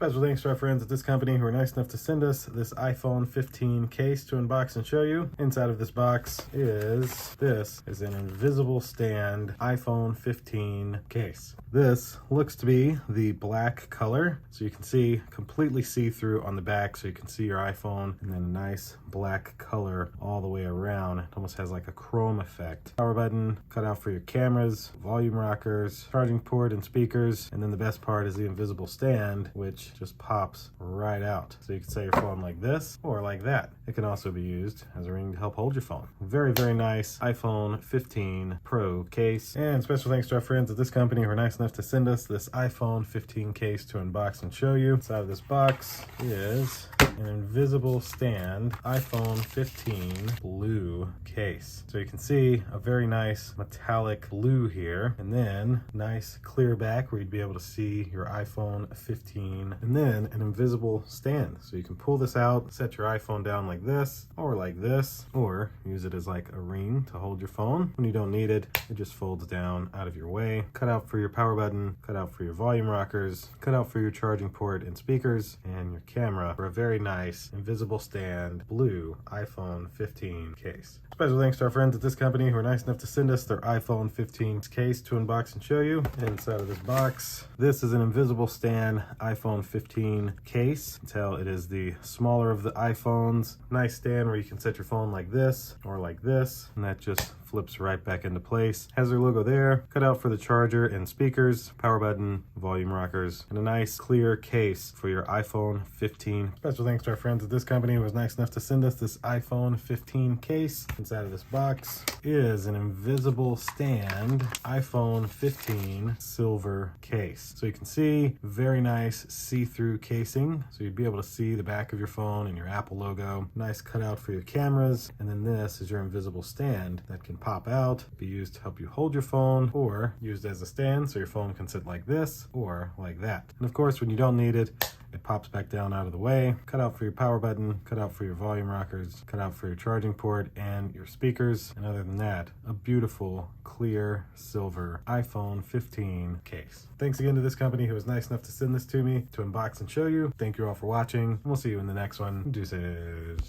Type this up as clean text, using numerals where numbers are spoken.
Special thanks to our friends at this company who were nice enough to send us this iPhone 15 case to unbox and show you. Inside of this box is an invisible stand iPhone 15 case. This looks to be the black color, so you can see completely see-through on the back, so you can see your iPhone, and then a nice black color all the way around. It almost has like a chrome effect. Power button cut out for your cameras, volume rockers, charging port and speakers, and then the best part is the invisible stand, which just pops right out. So you can set your phone like this or like that. It can also be used as a ring to help hold your phone. Very, very nice iPhone 15 Pro case. And special thanks to our friends at this company who were nice enough to send us this iPhone 15 case to unbox and show you. Inside of this box is an invisible stand iPhone 15 blue case. So you can see a very nice metallic blue here, and then nice clear back where you'd be able to see your iPhone 15, and then an invisible stand. So you can pull this out, set your iPhone down like this, or use it as like a ring to hold your phone. When you don't need it, it just folds down out of your way. Cut out for your power button, cut out for your volume rockers, cut out for your charging port and speakers, and your camera for a very nice invisible stand blue iPhone 15 case. Special thanks to our friends at this company who were nice enough to send us their iPhone 15 case to unbox and show you. Inside of this box, this is an invisible stand iPhone 15 case. You can tell it is the smaller of the iPhones. Nice stand where you can set your phone like this or like this, and that just flips right back into place. Has their logo there, cut out for the charger and speakers, power button, volume rockers, and a nice clear case for your iPhone 15. Special thanks to our friends at this company who was nice enough to send us this iPhone 15 case. Inside of this box is an invisible stand iPhone 15 silver case. So you can see very nice see-through casing, so you'd be able to see the back of your phone and your Apple logo. Nice cutout for your cameras, and then this is your invisible stand that can pop out, be used to help you hold your phone, or used as a stand so your phone can sit like this or like that. And of course, when you don't need it, it pops back down out of the way. Cut out for your power button, cut out for your volume rockers, cut out for your charging port and your speakers. And other than that, a beautiful, clear, silver iPhone 15 case. Thanks again to this company who was nice enough to send this to me to unbox and show you. Thank you all for watching, and we'll see you in the next one. Deuces.